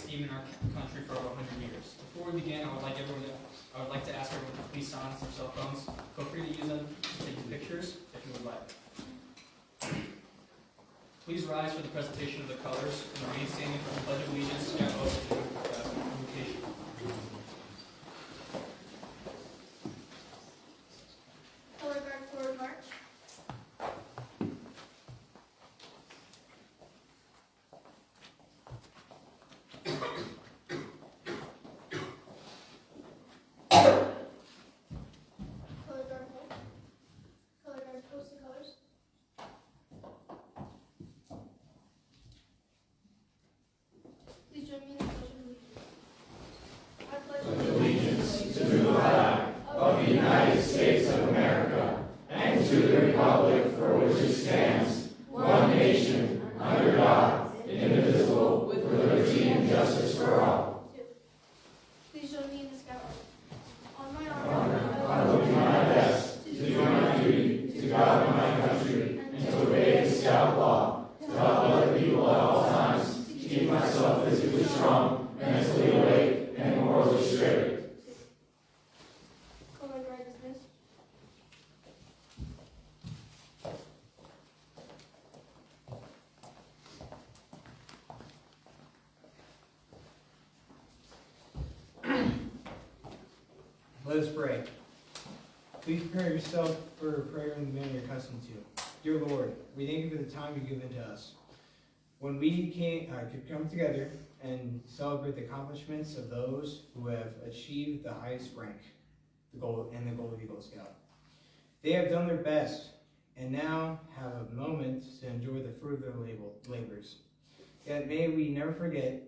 esteem in our country for over 100 years. Before we begin, I would like to ask everyone to please silence their cell phones. Feel free to use them to take pictures if you would like. Please rise for the presentation of the colors and remain standing for the Pledge of Allegiance and oath of invocation. Color guard forward march. Color guard hold. Color guard post the colors. Please join me in the Pledge of Allegiance. I pledge Allegiance to the flag of the United States of America and to the republic for which it stands, one nation, under God, indivisible, with liberty and justice for all. Please join me in the scout oath. On my I honor, will do my best to do my duty to God and my country, and to obey the scout law, to help other people at all times, to keep myself physically strong, mentally awake, and morally straight. color guard dismissed. Let us pray. Please prepare yourself for prayer in the manner you're accustomed to. Dear Lord, we thank you for the time you've given to us. When we could come together and celebrate the accomplishments of those who have achieved the highest rank, the goal of Eagle Scout. They have done their best and now have a moment to enjoy the fruit of their labors. Yet may we never forget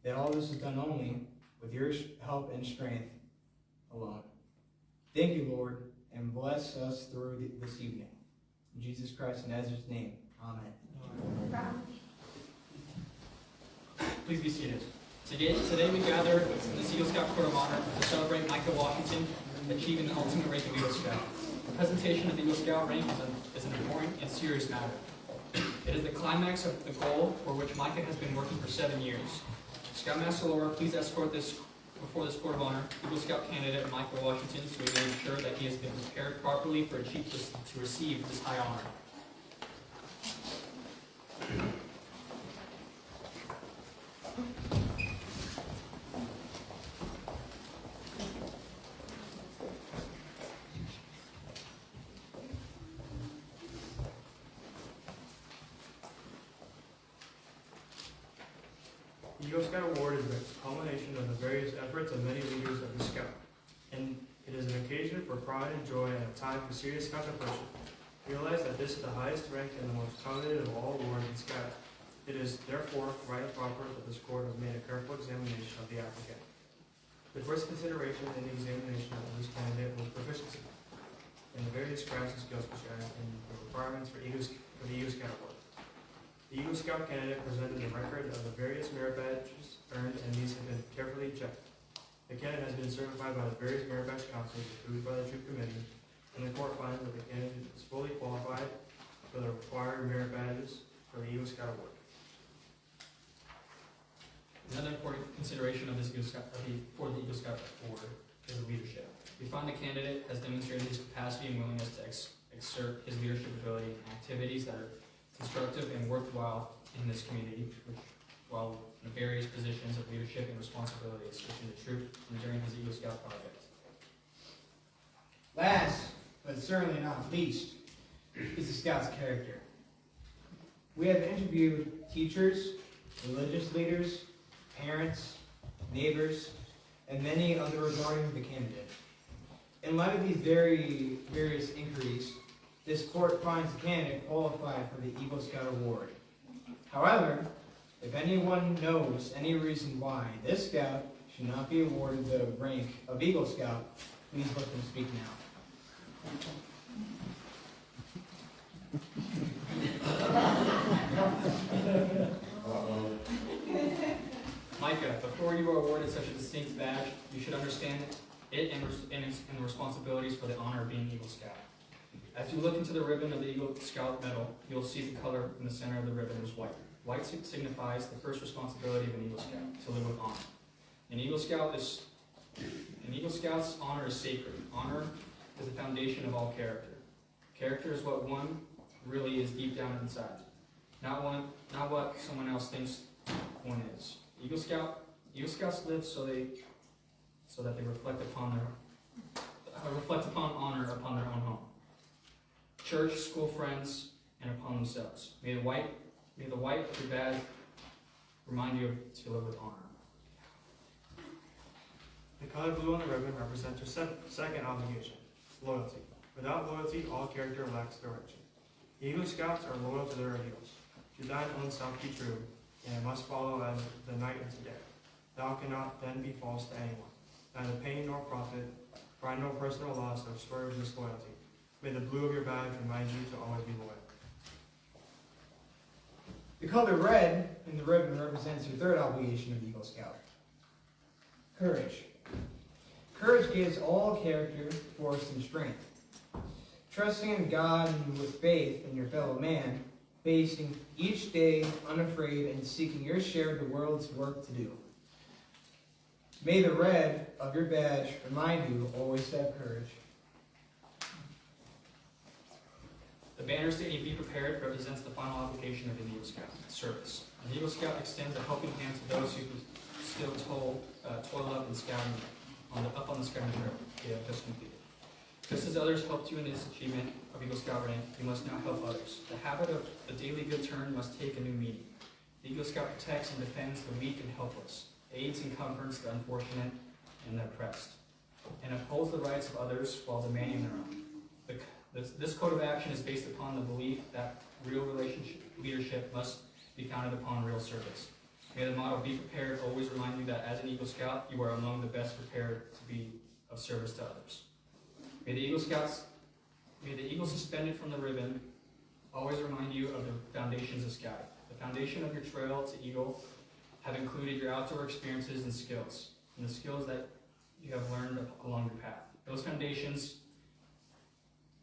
that all this is done only with your help and strength alone. Thank you, Lord, and bless us through this evening. In Jesus Christ and Nazareth's name, amen. Please be seated. Today we gather in the Eagle Scout Court of Honor to celebrate Micah Washington achieving the ultimate rank of Eagle Scout. The presentation of the Eagle Scout rank is an important and serious matter. It is the climax of the goal for which Micah has been working for 7 years. Scoutmaster Laura, please escort before this Court of Honor Eagle Scout candidate Micah Washington so we may ensure that he has been prepared properly for a chief to receive this high honor. The Eagle Scout Award is the culmination of the various efforts of many leaders of the Scout, and it is an occasion for pride and joy and a time for serious contemplation. Realize that this is the highest rank and the most coveted of all awards in Scout. It is therefore right and proper that this court has made a careful examination of the applicant. The first consideration in the examination of this candidate was proficiency in the various crafts and skills prescribed in the requirements for the Eagle Scout Award. The Eagle Scout candidate presented a record of the various merit badges earned, and these have been carefully checked. The candidate has been certified by the various merit badge councils approved by the troop committee, and the court finds that the candidate is fully qualified for the required merit badges for the Eagle Scout Award. Another important consideration of this for the Eagle Scout Award is leadership. We find the candidate has demonstrated his capacity and willingness to exert his leadership ability in activities that are constructive and worthwhile in this community, while in various positions of leadership and responsibility, especially the troop and during his Eagle Scout project. Last, but certainly not least, is the Scout's character. We have interviewed teachers, religious leaders, parents, neighbors, and many other regarding the candidate. In light of these various inquiries, this court finds the candidate qualified for the Eagle Scout Award. However, if anyone knows any reason why this scout should not be awarded the rank of Eagle Scout, please let them speak now. Micah, before you are awarded such a distinct badge, you should understand it and the responsibilities for the honor of being Eagle Scout. As you look into the ribbon of the Eagle Scout medal, you'll see the color in the center of the ribbon is white. White signifies the first responsibility of an Eagle Scout, to to live with honor. An Eagle Scout's honor is sacred. Honor is the foundation of all character. Character is what one really is deep down inside, not what someone else thinks one is. Eagle Scouts live so that they reflect upon honor upon their own home, church, school, friends, and upon themselves. May the white of your badge remind you to live with honor. The color blue on the ribbon represents your second obligation, loyalty. Without loyalty, all character lacks direction. Eagle Scouts are loyal to their ideals. To thine own self be true, and it must follow as the night into day. Thou cannot then be false to anyone, neither pain nor profit, find no personal loss or swerve disloyalty. May the blue of your badge remind you to always be loyal. The color red in the ribbon represents your third obligation of Eagle Scout. Courage. Courage gives all character, force, and strength. Trusting in God and with faith in your fellow man, facing each day unafraid and seeking your share of the world's work to do. May the red of your badge remind you always to have courage. The banner stating "Be prepared" represents the final application of an Eagle Scout service. An Eagle Scout extends a helping hand to those who still toil up in scouting up on the scouting trail they have just completed. Just as others helped you in this achievement of Eagle Scout rank, you must now help others. The habit of the daily good turn must take a new meaning. The Eagle Scout protects and defends the weak and helpless, aids and comforts the unfortunate and the oppressed, and upholds the rights of others while demanding their own. This code of action is based upon the belief that real leadership must be founded upon real service. May the motto "Be prepared" always remind you that as an Eagle Scout, you are among the best prepared to be of service to others. May the Eagle suspended from the ribbon always remind you of the foundations of scouting. The foundation of your trail to Eagle have included your outdoor experiences and the skills that you have learned along your path. Those foundations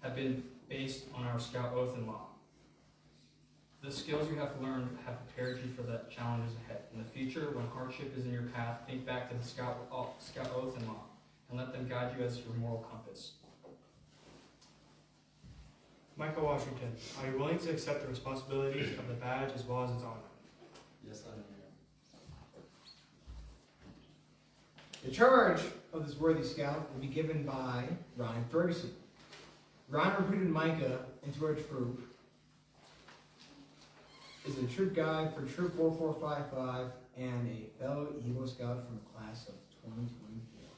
have been based on our Scout oath and law. The skills you have learned have prepared you for the challenges ahead. In the future, when hardship is in your path, think back to the Scout oath and law, and let them guide you as your moral compass. Micah Washington, are you willing to accept the responsibilities of the badge as well as its honor? Yes, I am. The charge of this worthy scout will be given by Ryan Ferguson. Ryan recruited Micah into our troop, is a troop guide for Troop 4455 and a fellow Eagle Scout from the class of 2024.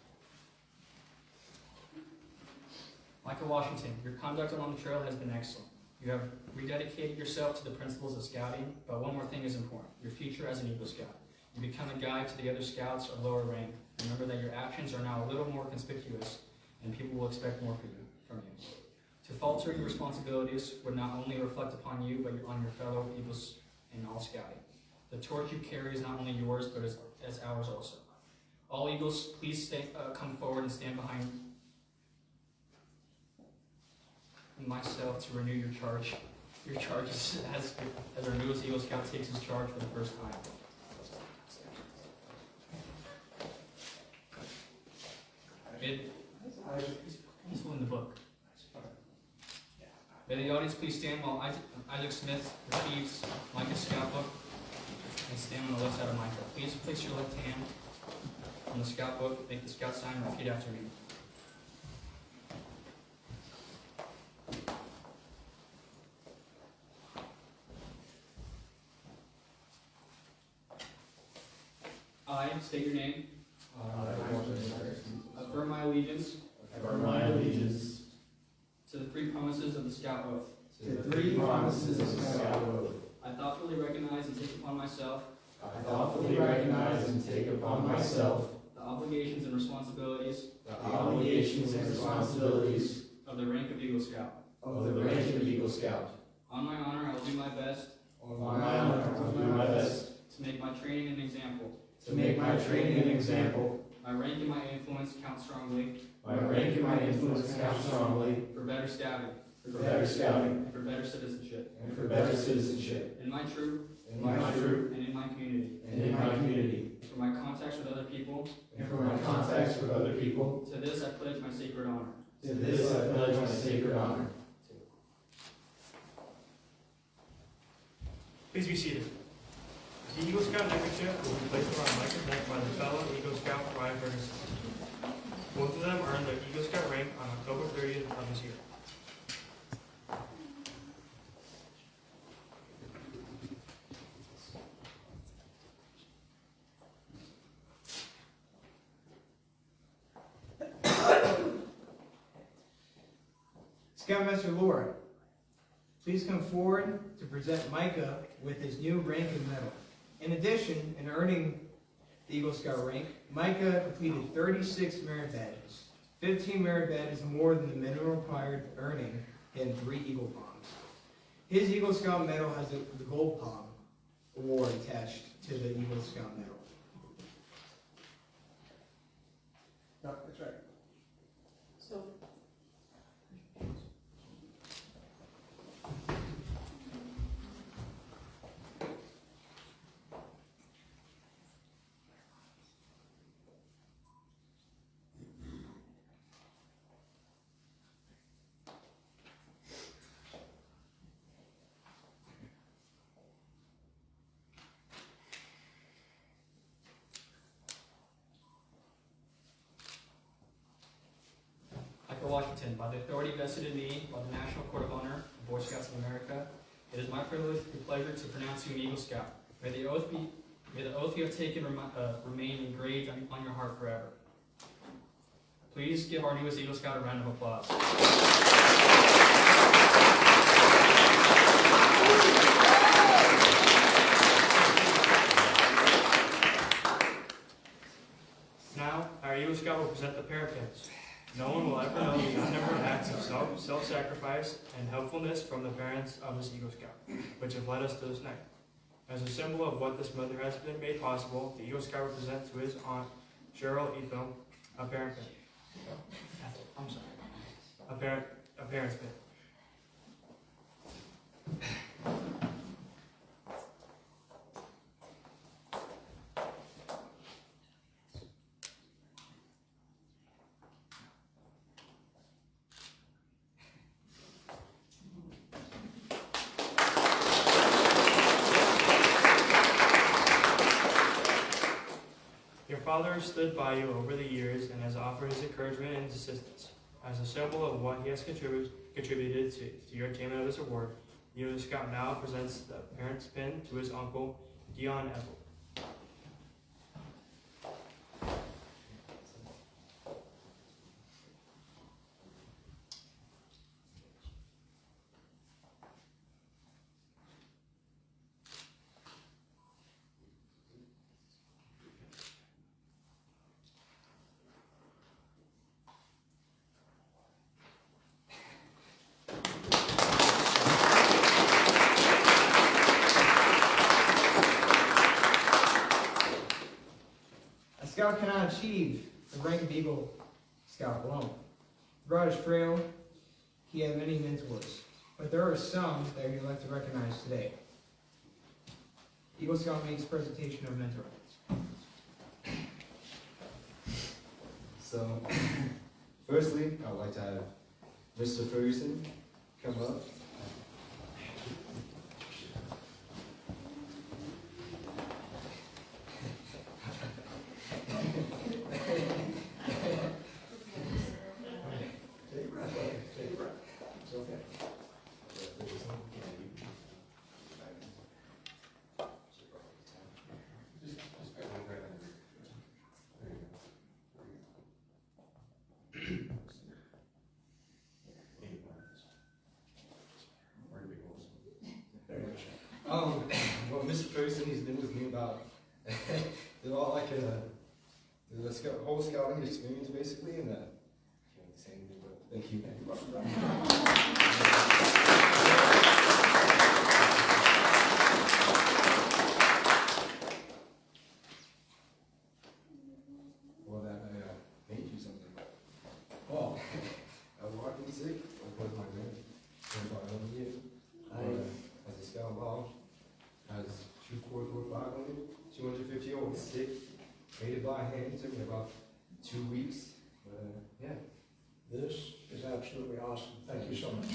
Micah Washington, your conduct along the trail has been excellent. You have rededicated yourself to the principles of scouting, but one more thing is important: your future as an Eagle Scout. You become a guide to the other scouts of lower rank. Remember that your actions are now a little more conspicuous, and people will expect more from you. To falter your responsibilities would not only reflect upon you, but on your fellow Eagles in all scouting. The torch you carry is not only yours, but as ours also. All Eagles, please come forward and stand behind myself to renew your charge. Your charge as our newest Eagle Scout takes his charge for the first time. He's holding the book. May the audience please stand while Isaac Smith receives Micah's scout book and stand on the left side of Micah. Please place your left hand on the scout book, make the scout sign, and repeat after me. I state your name. Affirm my allegiance to the three promises of the Scout Oath. I thoughtfully recognize and take upon myself the obligations and responsibilities of the rank of Eagle Scout. On my honor, I will do my best to make my training an example. My rank and my influence count strongly. For better scouting. And for better citizenship. In my troop. And in my community. For my people. and for my contacts with other people. To this I pledge my sacred honor. To this I pledge my sacred honor. Please be seated. The Eagle Scout neckerchief will be placed around Micah's neck by the fellow Eagle Scout Ryan Ferguson. Both of them earned their Eagle Scout rank on October 30th of this year. Scoutmaster Laura, please come forward to present Micah with his new rank and medal. In addition, in earning the Eagle Scout rank, Micah completed 36 merit badges. 15 merit badges more than the minimum required earning in 3 Eagle Palms. His Eagle Scout medal has the Gold Palm award attached to the Eagle Scout medal. No, that's right. So, Micah Washington, by the authority vested in me by the National Court of Honor of Boy Scouts of America, it is my privilege and pleasure to pronounce you an Eagle Scout. May the oath you have taken remain engraved on your heart forever. Please give our newest Eagle Scout a round of applause. Now, our Eagle Scout will present the parent pins. No one will ever know the unnumbered acts of self-sacrifice and helpfulness from the parents of this Eagle Scout, which have led us to this night. As a symbol of what this mother has been made possible, the Eagle Scout will present to his aunt, Cheryl Ethel, a parent pin. I'm sorry. A parent's pin. Your father stood by you over the years and has offered his encouragement and assistance. As a symbol of what he has contributed to your attainment of this award, the Eagle Scout now presents the parent's pin to his uncle, Dion Evel. A scout cannot achieve the rank of Eagle Scout alone. Throughout his trail, he had many mentors, but there are some that we'd like to recognize today. Eagle Scout makes presentation of mentor. So, firstly, I'd like to have Mr. Ferguson come up. Take a breath, buddy. Take a breath. It's okay. Well, Mr. Ferguson, he's been with me about the whole scouting experience, basically, and I can't say anything, but thank you. Well, that I made you something. Well, I was walking sick. I was my grandfather on the year. As a scout law, has 2445 on it, 250 old sick. made it by hand. It took me about 2 weeks. But yeah. This is absolutely awesome. Thank you so much.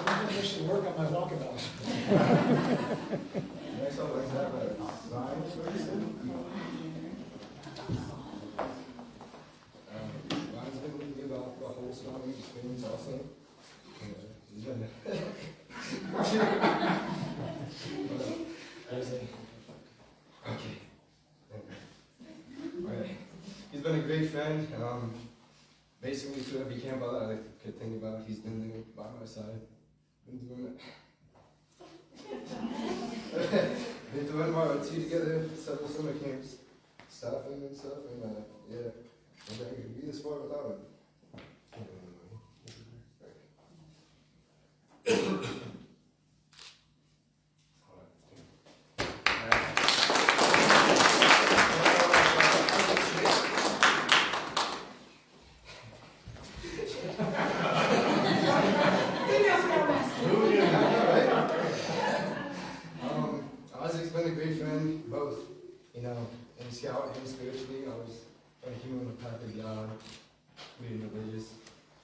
I'm missing work on my walkabouts. Next up, let's have a science person. Ryan's been with me about the whole Sky Week experience also. He's been okay. Alright. He's been a great friend. Basically, through every camp I could think about, he's been there by my side. Been doing it. Been doing my ROT together, several summer camps, staffing and stuff, and yeah, I think I could be this far without him. Isaac's been a great friend, both, you know, in Scout and spiritually. I was trying to keep him on the path of God, being religious.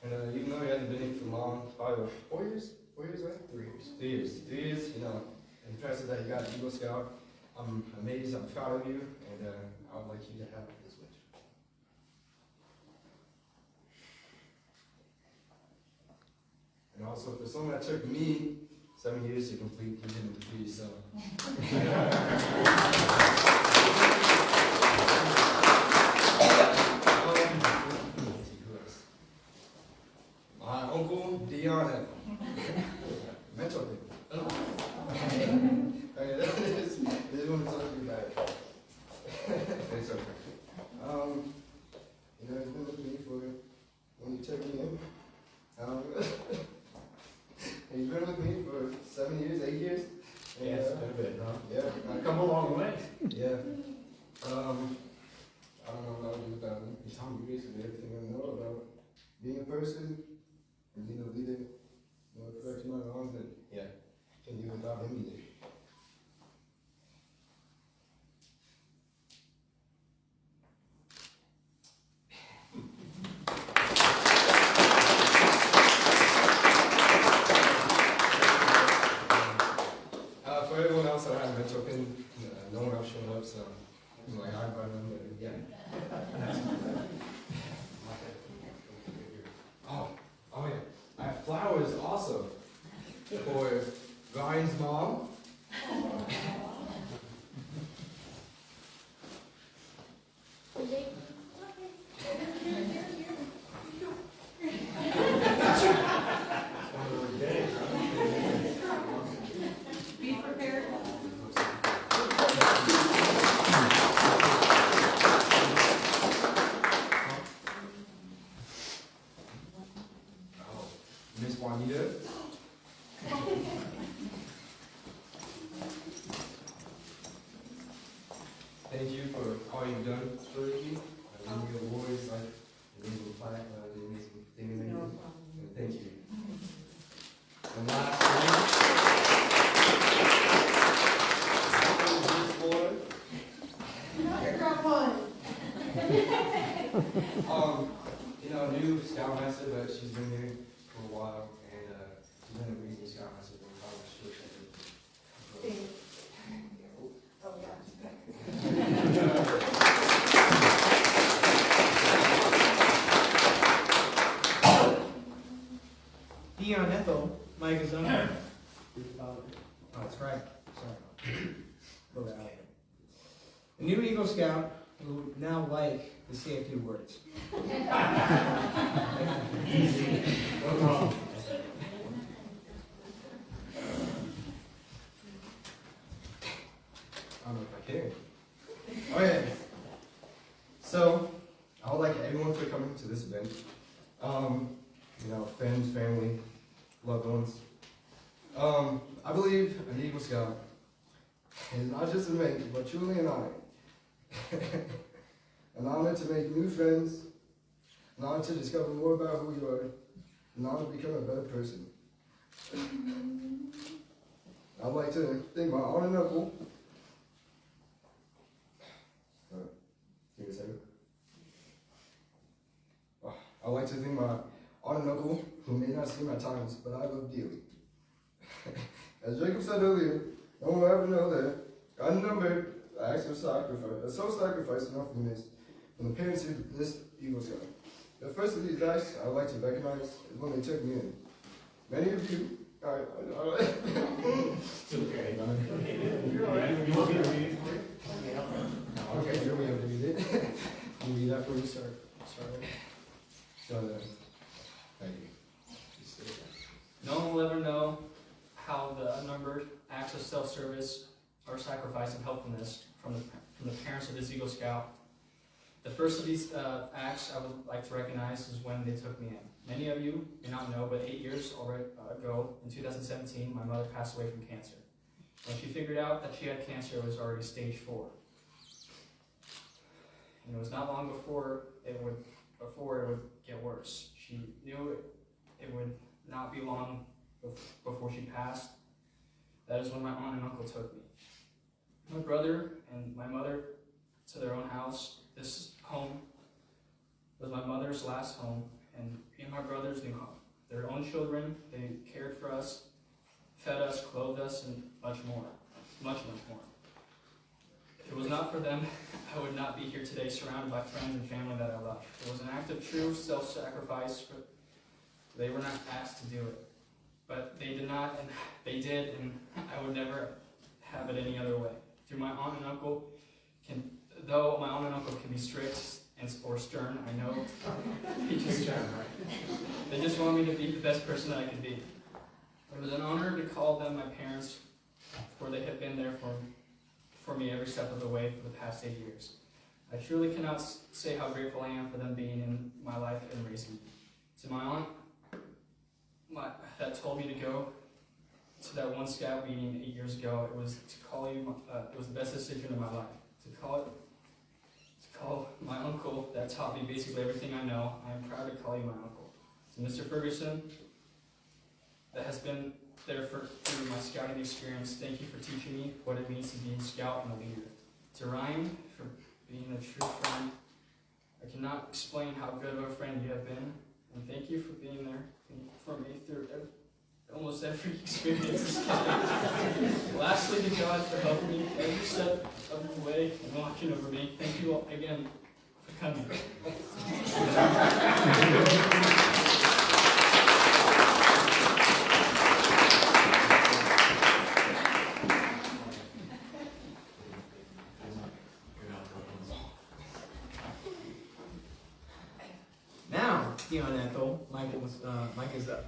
And even though he hasn't been in for long, probably 4 years? 4 years, right? 3 years. 3 years. 3 years, you know, impressed that you got Eagle Scout. I'm amazed, I'm proud of you, and I would like you to have this much. And also, for someone that took me 7 years to complete, he didn't complete, so. My uncle, Dion, mental thing. Okay, this one is looking back. It's okay. You know, he's been with me for when you took me in. He's been with me for 7 years, 8 years. And, Yeah, it's been a bit, huh? Yeah, I've come a long way. yeah. I don't know what I would do without him. He taught me basically everything I know about being a person and being a leader. You know, correcting my wrongs, and yeah, can't do without him either. For everyone else that I haven't been talking, no one else showed up, so I'm like, I invited them, but yeah. Oh yeah. I have flowers also for Ryan's mom. Be prepared. Miss Juanita. Thank you for all you've done for me. I won the awards, like the Eagle plaque, the amazing thing you made. And thank you. And last you know, new scoutmaster, but she's been here for a while, and she's been a amazing scoutmaster. But Dion Ethel, Micah's uncle. Oh, that's right. Sorry. Go back. The new Eagle Scout will now like to say a few words. I don't know if I can. Okay. So, I would like everyone for coming to this event. You know, friends, family, loved ones. I believe an Eagle Scout is not just a mate, but truly an honor. An honor to make new friends, an honor to discover more about who you are, an honor to become a better person. I'd like to thank my aunt and uncle. Give me a second. I'd like to thank my aunt and uncle who may not see my times, but I love dearly. As Jacob said earlier, no one will ever know that God numbered the acts of sacrifice, a self-sacrifice and humbleness from the parents of this Eagle Scout. The first of these acts I would like to recognize is when they took me in. Many of you, alright. It's okay. You're alright. You want me to read it for you? Okay, you'll be able to read it. You read that for you, sir. So, thank you. No one will ever know how the unnumbered acts of self-service or sacrifice and helpfulness from the parents of this Eagle Scout. The first of these acts I would like to recognize is when they took me in. Many of you may not know, but 8 years ago, in 2017, my mother passed away from cancer. When she figured out that she had cancer, it was already stage 4. And it was not long before it would get worse. She knew it would not be long before she passed. That is when my aunt and uncle took me. My brother and my mother to their own house. This home was my mother's last home, and me and my brothers knew their own children. They cared for us, fed us, clothed us, and much more. Much more. If it was not for them, I would not be here today surrounded by friends and family that I love. It was an act of true self-sacrifice. They were not asked to do it. But they did not, and they did, and I would never have it any other way. Through my aunt and uncle, though my aunt and uncle can be strict or stern, I know they just want me to be the best person that I can be. It was an honor to call them my parents, for they have been there for me every step of the way for the past 8 years. I truly cannot say how grateful I am for them being in my life and raising me. To my aunt, that told me to go to that one scout meeting 8 years ago, it was the best decision of my life. To call my uncle that taught me basically everything I know, I am proud to call you my uncle. To Mr. Ferguson, that has been there through my scouting experience, thank you for teaching me what it means to be a scout and a leader. To Ryan, for being a true friend, I cannot explain how good of a friend you have been, and thank you for being there for me through almost every experience. Lastly, to God for helping me every step of the way and watching over me. Thank you all again for coming. Now, Theon Ethel, Micah's up.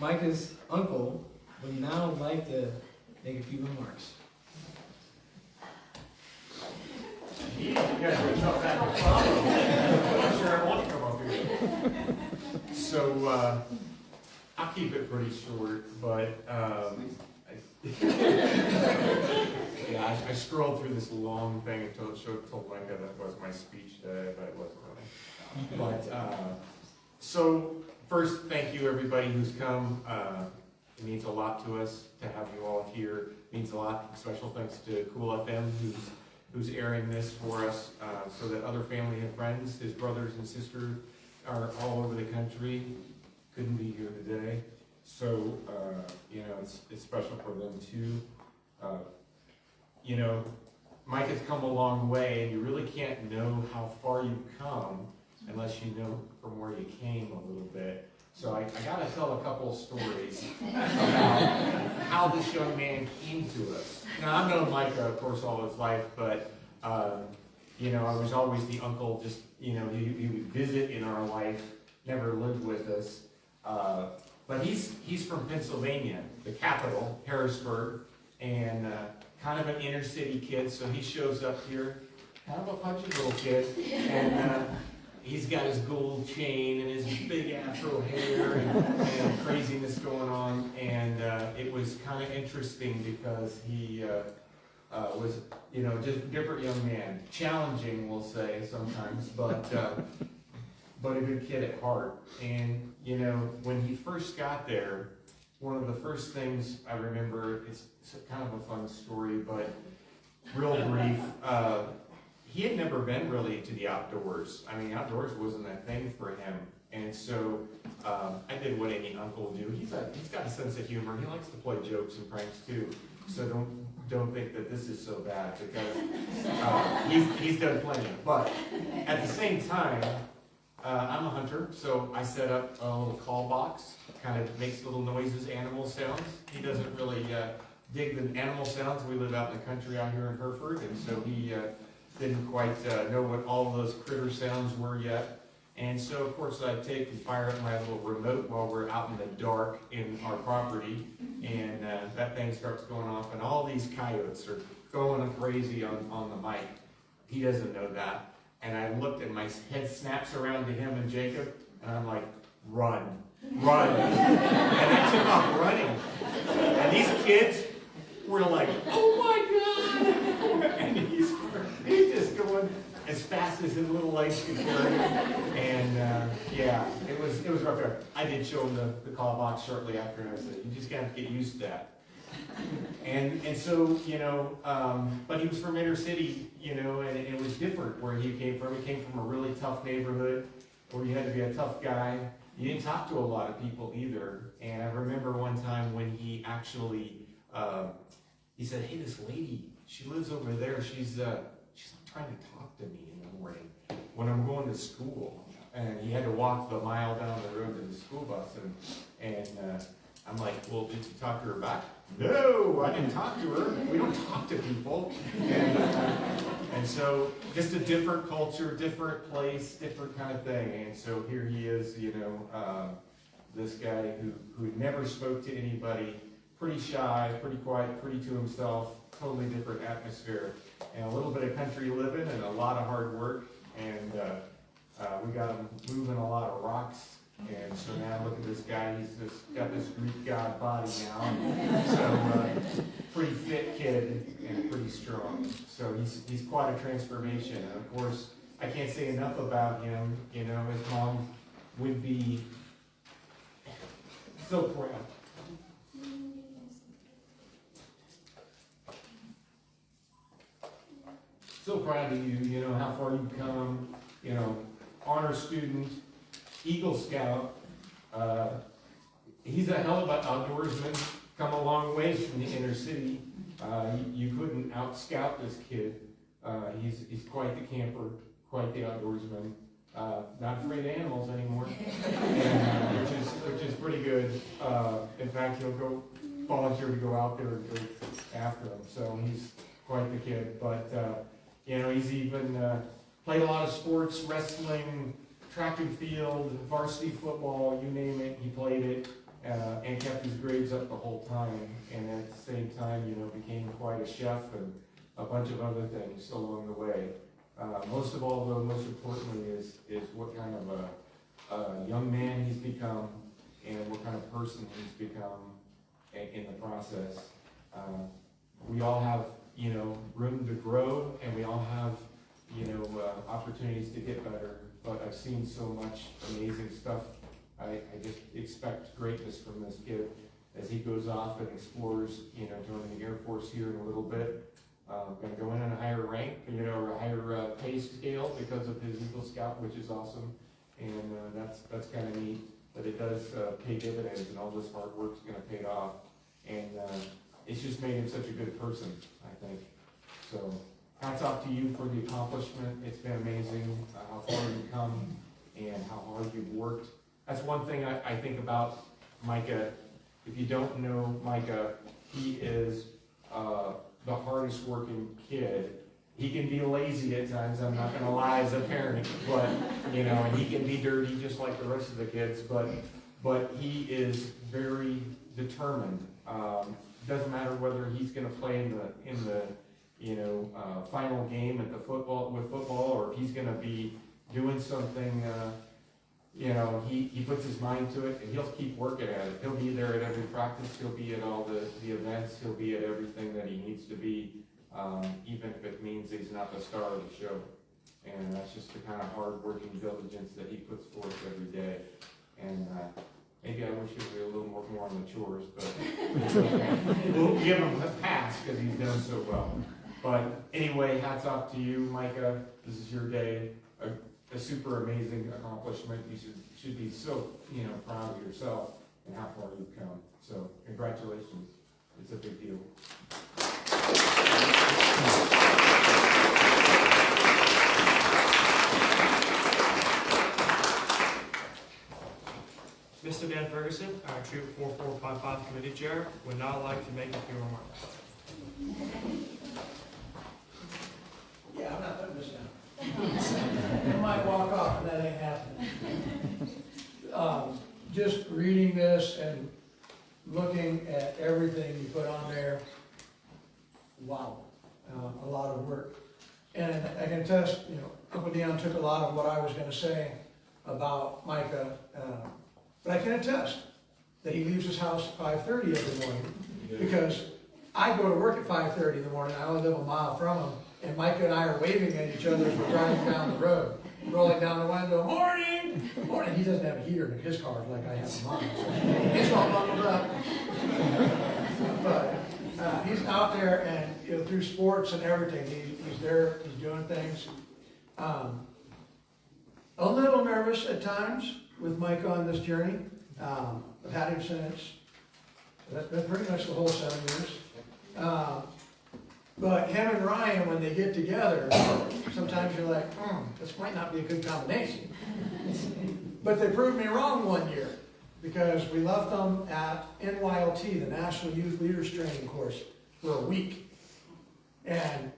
Micah's uncle would now like to make a few remarks. You guys are a tough act to follow. I'm not sure I want to come up here. So, I'll keep it pretty short, but I scrolled through this long thing and told Micah that was my speech today, but it wasn't really. But, so, first, thank you everybody who's come. It means a lot to us to have you all here. It means a lot. Special thanks to Cool FM who's airing this for us, so that other family and friends, his brothers and sisters, are all over the country. Couldn't be here today, so it's special for them too. Mike has come a long way, and you really can't know how far you've come unless you know from where you came a little bit. So I got to tell a couple of stories about how this young man came to us. Now, I've known Micah, of course, all his life, but, I was always the uncle, just, he would visit in our life, never lived with us. But he's from Pennsylvania, the capital, Harrisburg, and kind of an inner city kid, so he shows up here, kind of a punchy little kid, and he's got his gold chain and his big afro hair and craziness going on, and it was kind of interesting because he was, just a different young man, challenging, we'll say sometimes, but a good kid at heart. And when he first got there, one of the first things I remember, it's kind of a fun story, but real brief. He had never been really to the outdoors. I mean, outdoors wasn't that thing for him. And so I did what any uncle would do. He's got a sense of humor. He likes to play jokes and pranks too. So don't think that this is so bad, because he's done plenty. But at the same time, I'm a hunter, so I set up a little call box. Kind of makes little noises, animal sounds. He doesn't really dig the animal sounds. We live out in the country out here in Hereford, and so he didn't quite know what all those critter sounds were yet. And so, of course, I take and fire up my little remote while we're out in the dark in our property, and that thing starts going off, and all these coyotes are going crazy on the mic. He doesn't know that. And I looked, and my head snaps around to him and Jacob, and I'm like, run. Run. And I took off running. And these kids were like, oh my God. And he's just going as fast as his little legs could carry him. And yeah, it was rough. I did show him the call box shortly after, and I said, you just got to get used to that. And so, you know, but he was from inner city, you know, and it was different where he came from. He came from a really tough neighborhood where you had to be a tough guy. You didn't talk to a lot of people either. And I remember one time when he actually, he said, hey, this lady, she lives over there. She's trying to talk to me in the morning when I'm going to school. And he had to walk the mile down the road to the school bus. And I'm like, well, did you talk to her back? No, I didn't talk to her. We don't talk to people. And so just a different culture, different place, different kind of thing. And so here he is, you know, this guy who never spoke to anybody, pretty shy, pretty quiet, pretty to himself, totally different atmosphere. And a little bit of country living and a lot of hard work. And we got him moving a lot of rocks. And so now look at this guy, he's just got this Greek god body now. So pretty fit kid and pretty strong. So he's quite a transformation. And of course, I can't say enough about him. You know, his mom would be so proud. So proud of you, you know, how far you've come, you know, honor student, Eagle Scout. He's a hell of an outdoorsman, come a long ways from the inner city. You couldn't out-scout this kid. He's quite the camper, quite the outdoorsman. Not afraid of animals anymore, and, which is pretty good. In fact, he'll go volunteer to go out there and go after them. So he's quite the kid. But you know, he's even played a lot of sports, wrestling, track and field, varsity football, you name it, he played it, and kept his grades up the whole time. And at the same time, you know, became quite a chef and a bunch of other things along the way. Most of all, though, most importantly, is what kind of a young man he's become and what kind of person he's become in the process. We all have, you know, room to grow, and we all have, you know, opportunities to get better. But I've seen so much amazing stuff. I just expect greatness from this kid as he goes off and explores, you know, joining the Air Force here in a little bit. Going to go in on a higher rank, you know, or a higher pay scale because of his Eagle Scout, which is awesome. And that's kind of neat. But it does pay dividends, and all this hard work's going to pay off. And it's just made him such a good person, I think. So hats off to you for the accomplishment. It's been amazing how far you've come and how hard you've worked. That's one thing I think about Micah. If you don't know Micah, he is the hardest working kid. He can be lazy at times, I'm not gonna lie as a parent, but, you know, and he can be dirty just like the rest of the kids, but he is very determined. Doesn't matter whether he's gonna play in the you know, final game at the football, or if he's gonna be doing something, you know, he puts his mind to it, and he'll keep working at it. He'll be there at every practice, he'll be at all the events, he'll be at everything that he needs to be, even if it means he's not the star of the show. And that's just the kind of hard-working diligence that he puts forth every day. And Maybe I wish he would be a little more on the chores, but we'll give him a pass because he's done so well. But anyway, hats off to you, Micah. This is your day. A super amazing accomplishment. You should be so proud of yourself and how far you've come. So congratulations. It's a big deal. Mr. Dan Ferguson, our Troop 4455 Committee Chair, would now like to make a few remarks. Yeah, I'm not putting this down. It might walk off, and that ain't happening. Just reading this and looking at everything you put on there, wow, a lot of work. And I can attest, Uncle Dion took a lot of what I was gonna say about Micah, but I can attest that he leaves his house at 5:30 every morning, because I go to work at 5:30 in the morning. I only live a mile from him, and Micah and I are waving at each other as we're driving down the road, rolling down the window, morning, morning. He doesn't have a heater in his car like I have in mine, so it's all bundled up. But he's out there, and through sports and everything, he's there, he's doing things. A little nervous at times with Mike on this journey. I've had him since, that's been pretty much the whole 7 years. But him and Ryan, when they get together, sometimes you're like, this might not be a good combination. But they proved me wrong one year, because we left them at NYLT, the National Youth Leaders Training course, for a week. And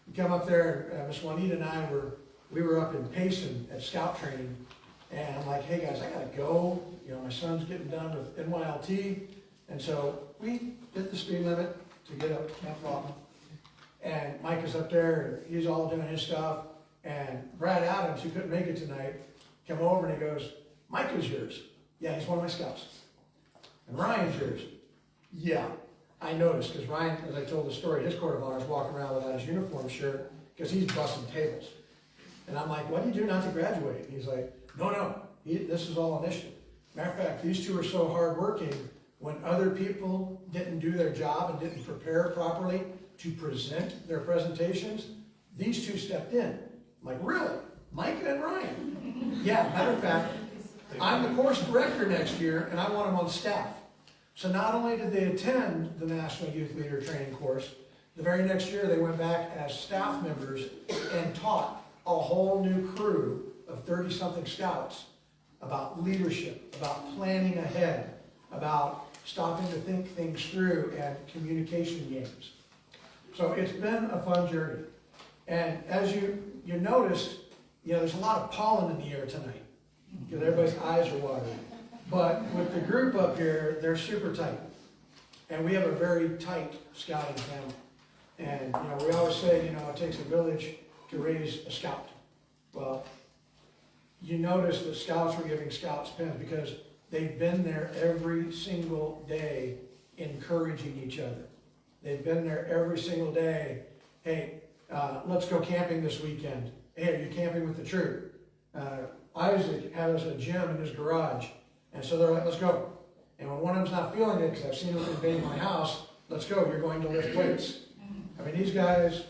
we come up there, Miss Juanita and I we were up in Payson at scout training, and I'm like, hey guys, I gotta go. My son's getting done with NYLT. And so we did the speed limit to get up to Camp Lawton. And Mike is up there, and he's all doing his stuff. And Brad Adams, who couldn't make it tonight, came over and he goes, Mike is yours. Yeah, he's one of my scouts. And Ryan's yours. Yeah, I noticed, because Ryan, as I told the story, his court of honor is walking around without his uniform shirt because he's busting tables. And I'm like, what do you do not to graduate? And he's like, no, this is all initiative. Matter of fact, these two are so hardworking, when other people didn't do their job and didn't prepare properly to present their presentations, these two stepped in. I'm like, really? Micah and Ryan? Yeah, matter of fact, I'm the course director next year, and I want them on staff. So not only did they attend the National Youth Leader Training course, the very next year they went back as staff members and taught a whole new crew of 30-something scouts about leadership, about planning ahead, about stopping to think things through, and communication games. So it's been a fun journey. And as you noticed, there's a lot of pollen in the air tonight, because everybody's eyes are watering. But with the group up here, they're super tight. And we have a very tight scouting family. And, we always say, it takes a village to raise a scout. Well, you notice that scouts were giving scouts pins because they've been there every single day encouraging each other. They've been there every single day. Hey, let's go camping this weekend. Hey, are you camping with the troop? Isaac has a gym in his garage. And so they're like, let's go. And when one of them's not feeling it, because I've seen them invade my house, let's go, you're going to lift weights. I mean, these guys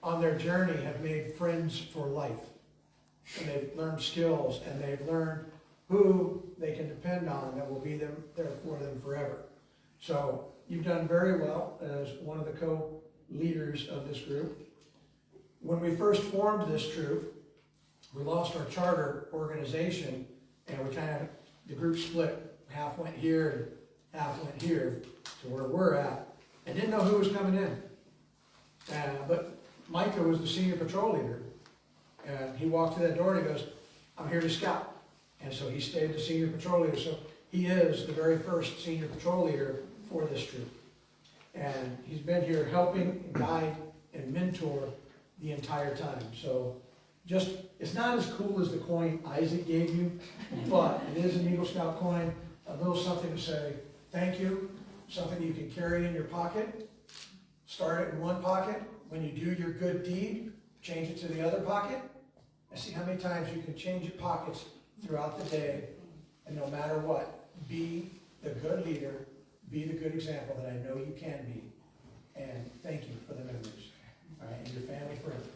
on their journey have made friends for life. And they've learned skills, and they've learned who they can depend on that will be there for them forever. So you've done very well as one of the co-leaders of this group. When we first formed this troop, we lost our charter organization, and the group split. Half went here, and half went here to where we're at, and didn't know who was coming in. But Micah was the senior patrol leader. And he walked through that door and he goes, I'm here to scout. And so he stayed the senior patrol leader. So he is the very first senior patrol leader for this troop. And he's been here helping, guide, and mentor the entire time. So it's not as cool as the coin Isaac gave you, but it is an Eagle Scout coin, a little something to say thank you, something you can carry in your pocket. Start it in one pocket. When you do your good deed, change it to the other pocket. And see how many times you can change your pockets throughout the day, and no matter what, be the good leader, be the good example that I know you can be. And thank you for the memories. All right, and your family forever.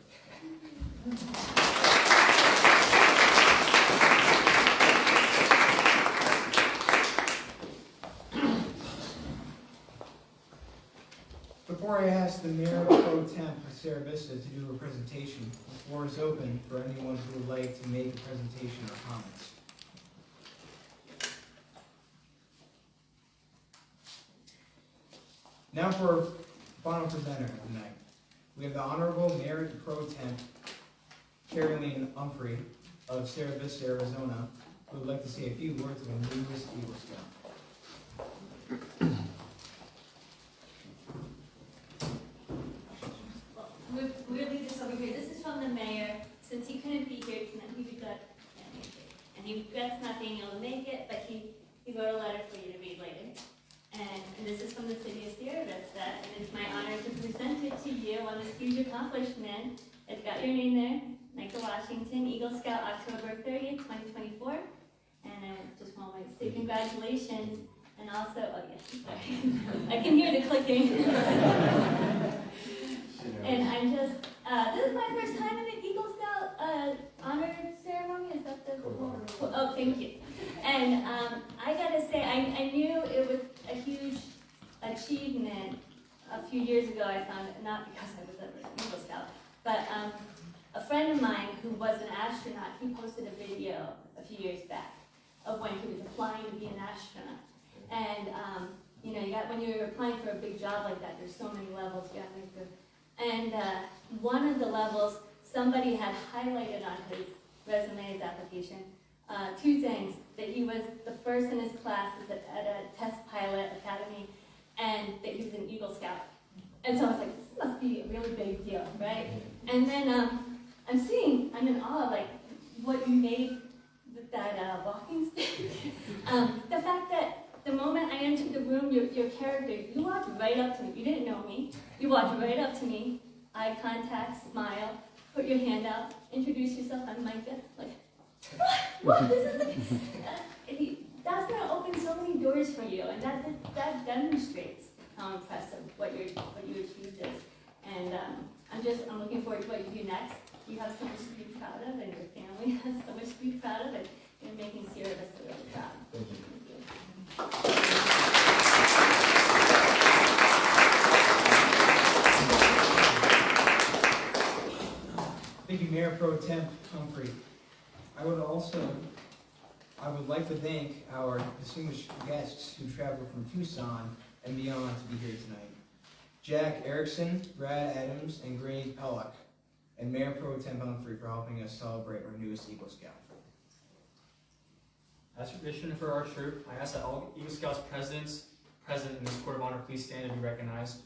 Before I ask the Mayor Pro Temp of Sierra Vista to do a presentation, the floor is open for anyone who would like to make a presentation or comments. Now for our final presenter of the night. We have the Honorable Mayor Pro Temp, Carolyn Humphrey of Sierra Vista, Arizona, who would like to say a few words of the newest Eagle Scout. We'll leave this over here. This is from the mayor. Since he couldn't be here tonight, he regrets, and he regrets not being able to make it, but he wrote a letter for you to read later. And this is from the city of Sierra Vista, and it's my honor to present it to you on this huge accomplishment. It's got your name there, Micah Washington, Eagle Scout, October 30th, 2024. And I just want to say congratulations, and also, oh yeah, sorry. I can hear the clicking. And I'm just, this is my first time in the Eagle Scout honor ceremony. Is that the? Oh, thank you. And I gotta say, I knew it was a huge achievement a few years ago. I found it, not because I was an Eagle Scout, but a friend of mine who was an astronaut, he posted a video a few years back of when he was applying to be an astronaut. And you know, when you're applying for a big job like that, there's so many levels you have to make good. And one of the levels, somebody had highlighted on his resume, his application, two things: that he was the first in his class at a test pilot academy, and that he was an Eagle Scout. And so I was like, this must be a really big deal, right? And then I'm in awe of like what you made with that walking stick. The fact that the moment I entered the room, your character, you walked right up to me. You didn't know me. You walked right up to me, eye contact, smile, put your hand out, introduce yourself. I'm Micah. Like, what? This is that's going to open so many doors for you, and that demonstrates how impressive what you achieved is. And I'm looking forward to what you do next. You have so much to be proud of, and your family has so much to be proud of, and you're making Sierra Vista really proud. Thank you. Thank you, Mayor Pro Temp Humphrey. I would like to thank our distinguished guests who traveled from Tucson and beyond to be here tonight. Jack Erickson, Brad Adams, and Greg Pellock, and Mayor Pro Temp Humphrey for helping us celebrate our newest Eagle Scout. As tradition for our troop, I ask that all Eagle Scouts present in this Court of Honor please stand and be recognized.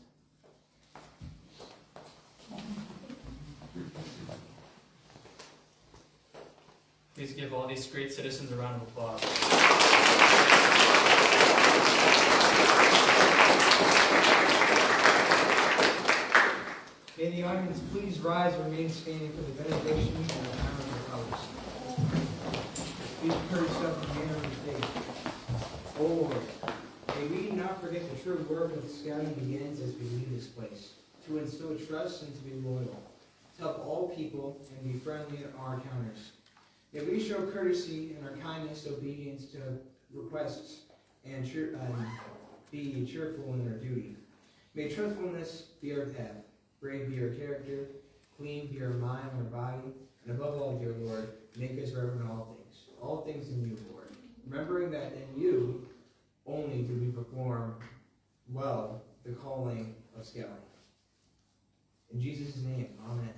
Please give all these great citizens a round of applause. May the audience please rise and remain standing for the benediction and the honor of the colors. Please prepare yourself to the manner of the faith. O Lord, may we not forget the true work of scouting begins as we leave this place, to instill trust and to be loyal, to help all people and be friendly at our encounters. May we show courtesy and our kindness, obedience to requests, and be cheerful in our duty. May truthfulness be our path, brave be our character, clean be our mind, our body, and above all, dear Lord, make us reverent all things in you, Lord, remembering that in you only do we perform well the calling of scouting. In Jesus' name, amen.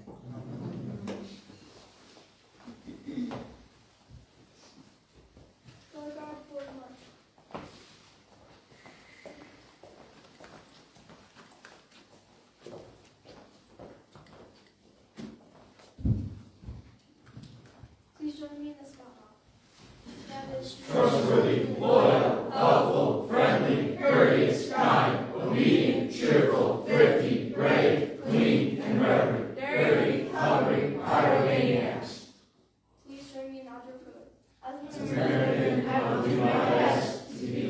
Lord God, for much. Please join me in the scout hall. That is Trustworthy, loyal, helpful, friendly, courteous, kind, obedient, cheerful, thrifty, brave, clean, and reverent, dirty, hungry, pyromaniacs. Please join me in Algebra. As As American, I will do my best to be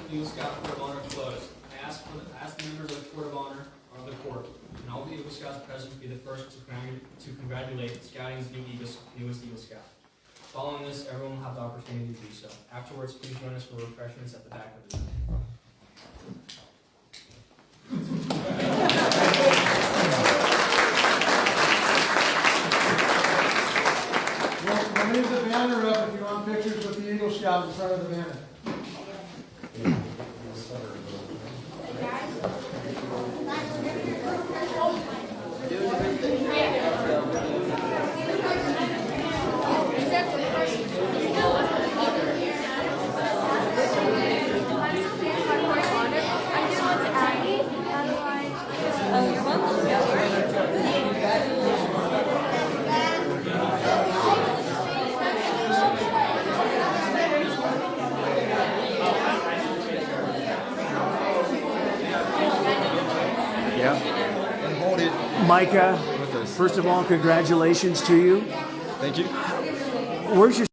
of the Eagle Scout Court of Honor closed. I ask the members of the Court of Honor of the court and all the Eagle Scouts present to be the first to congratulate Scouting's newest Eagle Scout. Following this, everyone will have the opportunity to do so. Afterwards, please join us for refreshments at the back of the room. We'll leave the banner up if you want pictures with the Eagle Scout in front of the banner. And hold it Micah, with us. first of all, congratulations to you. Thank you. Where's your...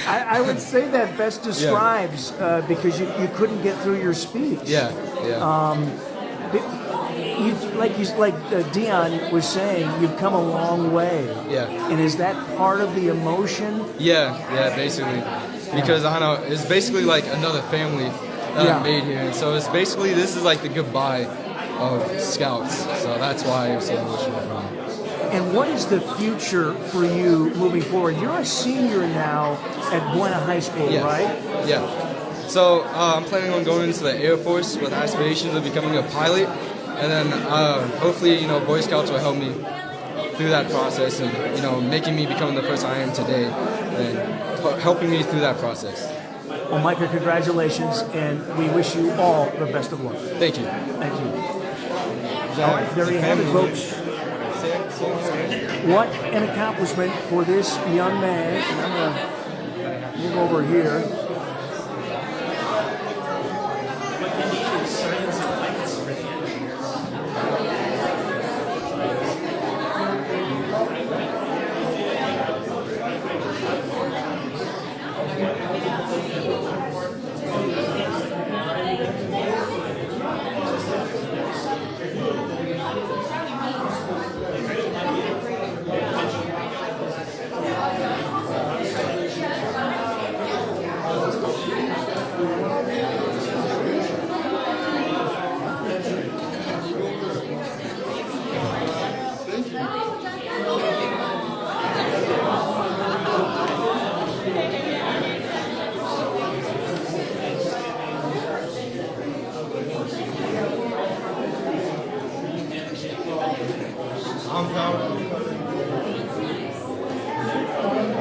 I would say that best describes, because you couldn't get through your speech. Yeah. Like Dion was saying, you've come a long way. Yeah. And is that part of the emotion? Yeah, basically. Because I don't know, it's basically like another family that I made here. And so it's basically, this is like the goodbye of Scouts. So that's why it's so emotional for me. And what is the future for you moving forward? You're a senior now at Buena High School, right? Yeah. So I'm planning on going into the Air Force with aspirations of becoming a pilot. And then hopefully, Boy Scouts will help me through that process and, making me become the person I am today and helping me through that process. Well, Micah, congratulations, and we wish you all the best of luck. Thank you. Thank you. All right, there you have it, folks. What an accomplishment for this young man. And I'm going to move over here.